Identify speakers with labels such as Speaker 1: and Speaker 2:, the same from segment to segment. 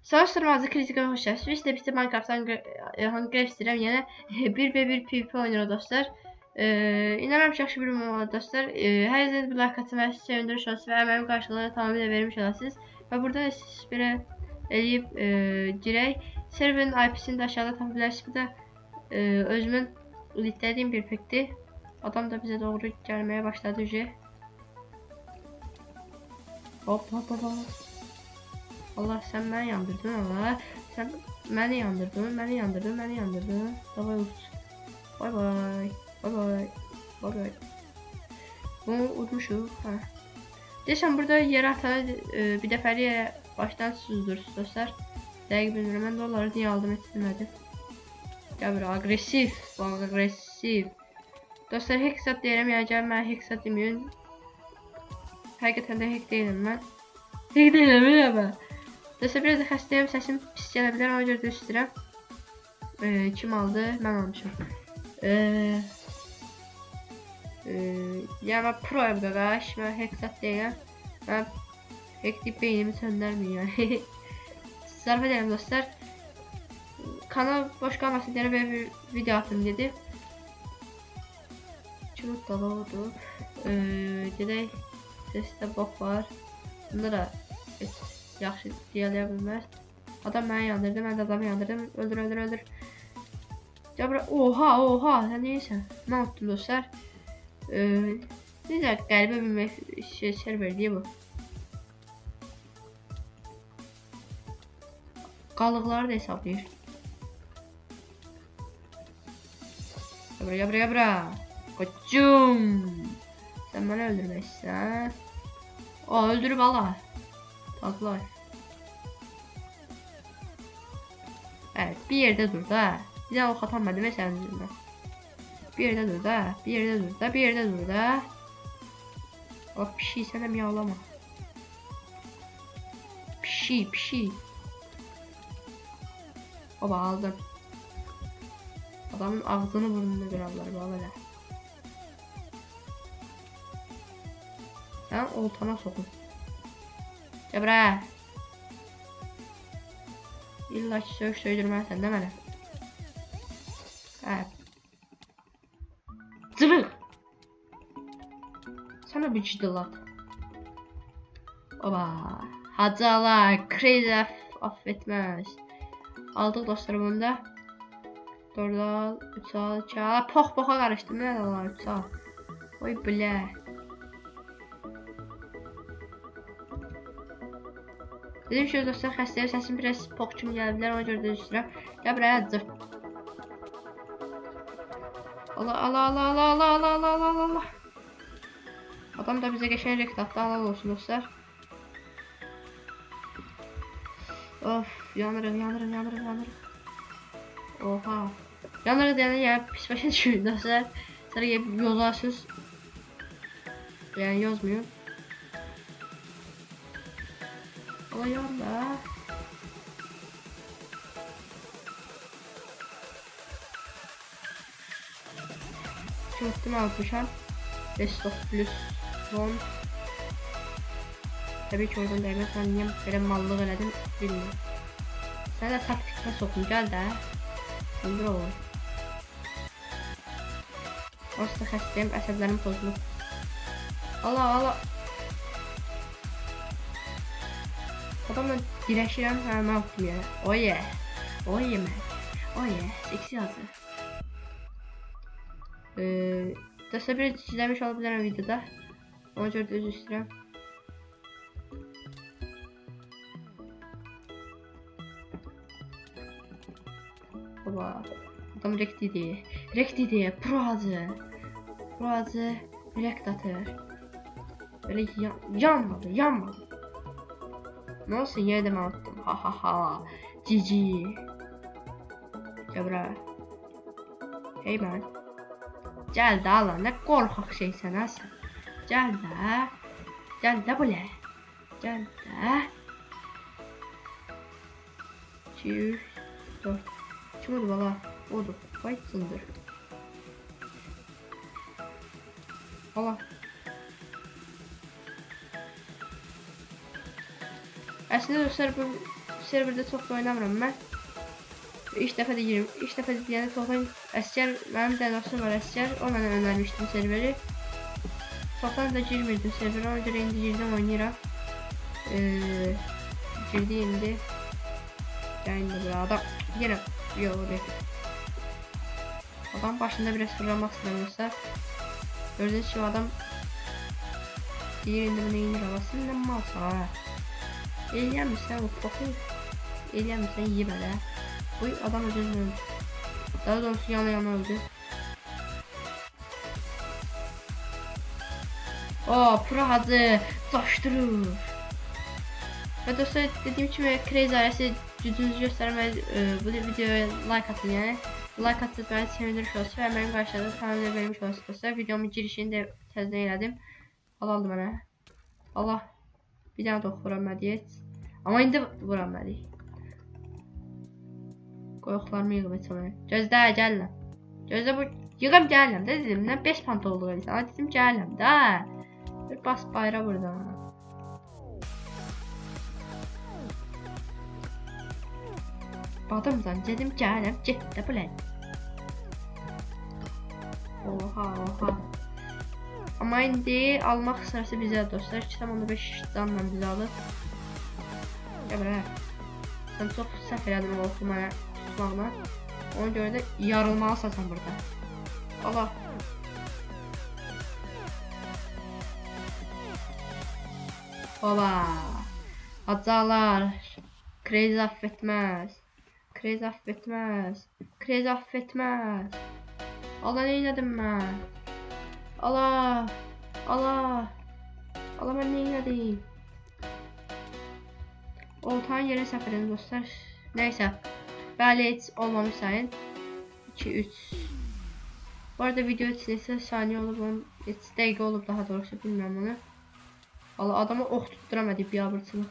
Speaker 1: Savaştırmazı kritikaya hoş geldiniz. Biz de bitti Minecraft'tan Hunger istəyirəm. Yəni 1v1 PvP oynayırıq dostlar. İnanıram ki, yaxşı bir oyun var dostlar. Hər izlədiyiniz bir like atmayı sevindiriş olsun və əməyin qarşılığını tamamilə vermiş olasınız. Və burada siz belə eləyib girək. Serverin IP'sini də aşağıda tapa bilərsiniz. Bu da özümün litlədiyim bir pekti. Adam da bizə doğru gəlməyə başladı ücə. Hop hop hop hop. Allah sen beni yandırdın Allah. Sen beni yandırdın, beni yandırdın, beni yandırdın. Davay uç. Bay bay. Bay bay. Bay bay. Bunu unutmuşum. Ha. Deyəsən burada yerə atanı bir dəfəliyə baştan süzdürürsünüz dostlar. Dəqiq bilmirəm. Mən də onları niyə aldım etmədim. Gəl bura agresif. Bak agresif. Dostlar hexat deyirəm. Yəni gəl mən hexat deməyim. Həqiqətən də hex deyiləm mən. Hex deyiləm mən. Dostlar biraz da xəstəyəm, səsim pis gələ bilər, ona görə də istəyirəm. Kim aldı? Mən almışım. Yəni mən proyam qaqaş, mən hexat deyiləm. Mən hex deyib beynimi söndərməyim yəni. Zarf edelim dostlar. Kanal boş qalmasın deyərəm, belə bir video atım dedi. Çubuk dolu oldu. Gedək, sesdə bok var. Bunda da yaxşı deyə bilməz. Adam məni yandırdı, mən də adamı yandırdım. Öldür, öldür, öldür. Ya bura, oha, oha, sən neysən? Mən unuttum dostlar. Necə qəribə bir server deyə bu. Qalıqları da hesablayır. Ya bura, ya bura. Koçum. Sən məni öldürmək istəyirsən. O, öldürüb Allah. Tatlılar. Evet, bir yerde dur da. Bir daha ok atamadım ve sen yüzünden. Bir yerde dur da, bir yerde dur da, bir yerde dur da. Bak pişi sana miyavlama. Pişi, pişi. Baba aldım. Adamın ağzını burnunu kırarlar böyle. Sen oltana sokun. Ya bura. İlla ki söz söydürməsən də mənə. Hə. Zıbıq. Sana bir ciddilat. Oba. Hacalar. Crazy affetməz. Aldıq dostlar bunu da. 4 al, 3 al, 2 al. Pox-poxa qarışdım. Nə var 3 al. Oy bilə. Dedim ki dostlar xəstəyə səsim biraz pox kimi gələ bilər, ona görə də üzrəm. Gəl buraya cırt. Allah Allah Allah Allah Allah Allah Allah Allah Allah. Adam da bizə qəşəng rekt atdı, halal olsun dostlar. Of, yanırıq, yanırıq, yanırıq, yanırıq. Oha. Yanırıq deyəndə ya pis başa düşürük dostlar. Sonra yozarsınız. Yəni yozmuyor. Allah yanda. Çöktüm almışam. Best of plus 10. Tabii ki oradan değmez. Ben niye böyle mallık elədim bilmiyorum. Sen de taktikle sokun gel de. Öldür oğlum. Orası xəstəyim, əsəblərim pozulub. Allah Allah. Adamla dirəşirəm, mən atdım yerə. Oye. Oye mən. Oye. Seksi yazı. Dostlar bir izləmiş ola bilərəm videoda. Ona görə də üzr istəyirəm. Baba. Adam rekt idi. Rekt idi. Proazı. Proazı. Rekt atır. Böyle yanmadı. Yanmadı. Ne olsun yine de mi attım? Ha ha ha. Cici. Gel buraya. Hey man. Gel de lan, ne korkak şeysen ha sen. Gel de. Gel de böyle. Gel de. 2 4. Kim oldu baba? Oldu. Vay sındır. Allah. Aslında dostlar bu serverdə çox da oynamıram mən. İlk dəfə də girim. İlk dəfə də deyəndə Toxan əsgər, mənim də dostum var əsgər, o mənə önermişdi serveri. Toxan da girmirdim serverə, ona görə indi girdim oynayıram. Girdi indi. Gəldi bura adam. Yenə yox. Adam başında biraz fırlamaq istəmirsə. Gördüğünüz gibi adam deyir indi bunu inir havasını ne malsa ha. Eyləyəmirsən o toxu. Eyləyəmirsən yiyib hələ. Bu adam özünü öldü. Daha doğrusu yana öldü. Pro hacı coşdurur. Ve dostlar dediğim gibi Crazy ailesi gücünüzü göstermez. Bu videoya like atın yani. Like atıb məni sevindiriş olsun və mənim qarşıda kanalda vermiş olsun dostlar. Videomun girişini də təzdən elədim. Aldı mənə. Allah. Bir dənə də vuramədiyət. Amma indi vuramədik. Qoyuqlarımı yığıb etməm. Gözlə, gəlirəm. Gözlə bu yığıb gəlirəm də dedim. Nə 5 pant olduğu insan. Amma dedim gəlirəm də. Bir bas bayra buradan. Badımdan dedim gələm, getdə bilən. Oha. Amma indi almaq sırası bizə dostlar. 2.5 canla bizi alır. Gəbərə. Sən çox səhv elədin o oxumaya tutmaqla. Ona görə də yarılmalısan sən burada. Allah. Ola. Acalar. Crazy affetməz. Crazy affetməz. Crazy affetməz. Allah ne elədim mən? Allah mən ne elədim? Oltanın yerini səhv edin dostlar. Neyse. Bəli heç olmamış sayın. 2-3. Bu arada video için ise saniye olub, 3 dəqiqə olub daha doğrusu bilmirəm onu. Allah adamı ox tutturamadı biabırçılıq.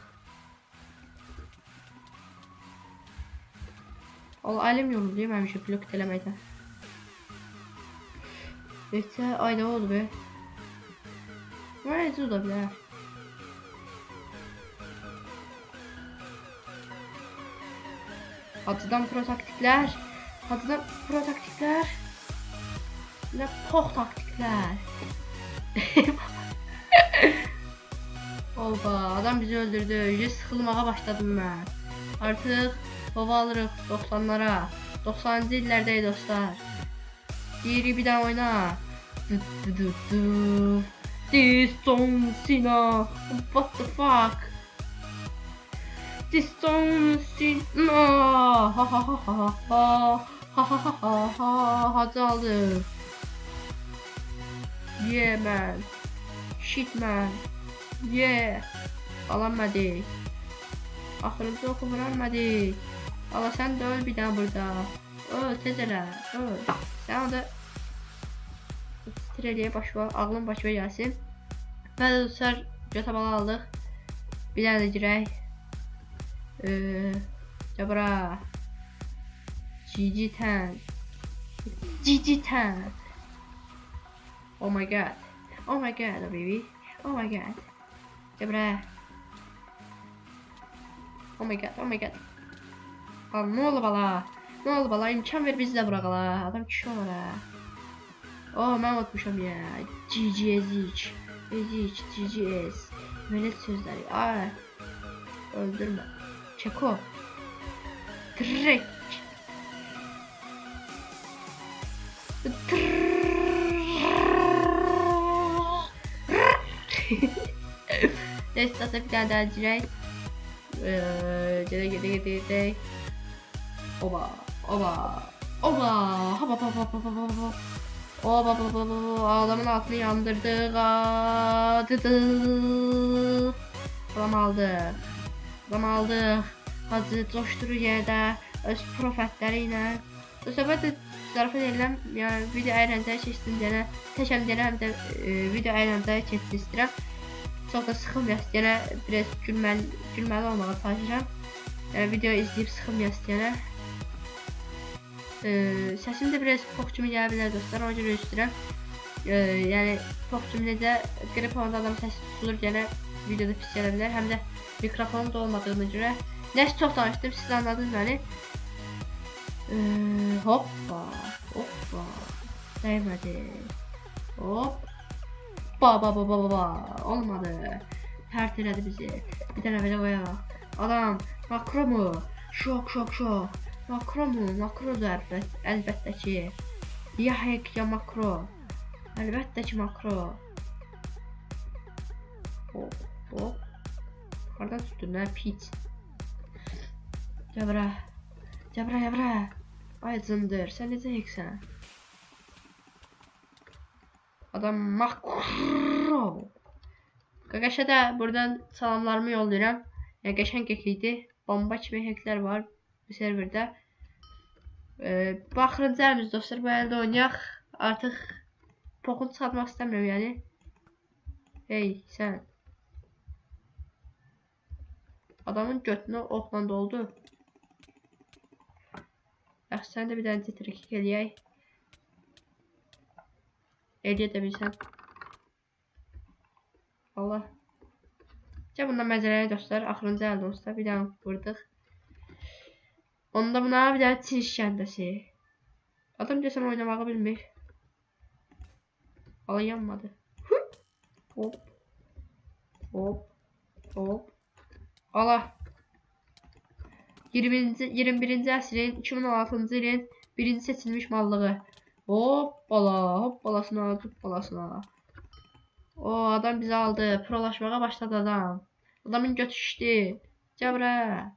Speaker 1: Allah elim yoruldu həmişə blok eləməkdə. Neçə ayda oldu be. Nə necə ola bilər? Hacıdan pro taktiklər. Ne pox taktiklər. Oba adam bizi öldürdü. İyice sıxılmağa başladım mən. Artıq hava alırıq 90'lara. 90'cı illerdəyik dostlar. Diğeri bir daha oyna. Diston Sina. What the fuck? Diston Sina. Hacı aldı. Yeah man. Shit man. Yeah. Alamadık. Axırıncı oku vuramadık. Allah sen de öl bir daha burada. Öl tezələ. Öl. Sen orada titreliye başva. Ağlın başva gelsin. Ben de dostlar götabala aldıq. Bir tane de girək. Cabra. GG10. Oh my god. Oh my god baby. Oh my god. Cabra. Oh my god. Lan ne oldu bala? İmkan ver bizi de bırak la. Adam kişi olur ha. Oh ben unutmuşum ya. GG. Velet sözleri. Ay. Öldürme. Çeko. Direkt. Neyse zaten bir tane daha girək. Gede. Oba. Adamın altını yandırdık. Adam aldık. Hacı coşdurur yerdə öz profetləri ilə. Bu səbəb də zarafat edirəm. Yəni video əyləncəyə keçdim deyənə təkəm deyənə həm də video əyləncəyə keçsin istəyirəm. Çox da sıxılmayasın deyənə biraz gülməli olmağa çalışacağım. Video izləyib sıxılmayasın deyənə. Səsim də biraz pox kimi gələ bilər dostlar, ona görə istəyirəm. Yəni pox kimi necə qrip olanda adam səsi tutulur deyənə videoda pis gələ bilər. Həm də mikrofonum da olmadığına görə Nəsə çox danışdım, siz anladınız məni. Hoppa, hoppa. Dəymədi. Hop. Ba. Olmadı. Pərt elədi bizi. Bir dənə belə qoyaq. Adam, makro mu? Şok. Makro mu? Makrodur əlbəttə ki. Ya hack ya makro. Əlbəttə ki makro. Hop. Hardan tutdun nə piç. Cəbrə. Ay cındır, sən necə heksən? Adam makro. Qaqaşa da buradan salamlarımı yollayıram. Yəni qəşəng hek idi. Bomba kimi heklər var bu serverdə. Baxırıncı əlimiz dostlar, bu əldə oynayaq. Artıq pokunu çıxartmaq istəmirəm yəni. Hey sən. Adamın götünü oxla doldu. Yaxşı, sən də bir dənə titrik eləyək. Eləyə də bilsən. Allah. Gəl bundan məzələyək dostlar. Axırıncı əldə olsa bir dənə vurdıq. Onda buna bir dənə çiş kəndəsi. Adam desəm oynamağı bilmir. Allah yanmadı. Hop. Allah. 21-ci əsrin 2016-cı ilin birinci seçilmiş mallığı. Hoppalasına. O adam bizi aldı. Prolaşmağa başladı adam. Adamın götü şişdi. Cəbrə.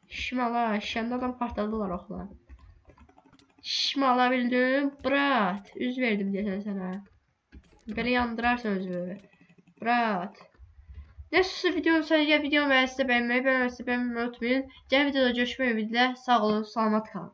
Speaker 1: Şişmala. Şişəndə adam partladılar oxla. Şişmala bildim. Brat. Üz verdim deyəsən sənə. Belə yandırarsan özünü. Brat. Neyse videonun sonuna videomu beğenmeyi unutmayın. Gələn videoda görüşmək ümidlə. Sağ olun, salamat qalın.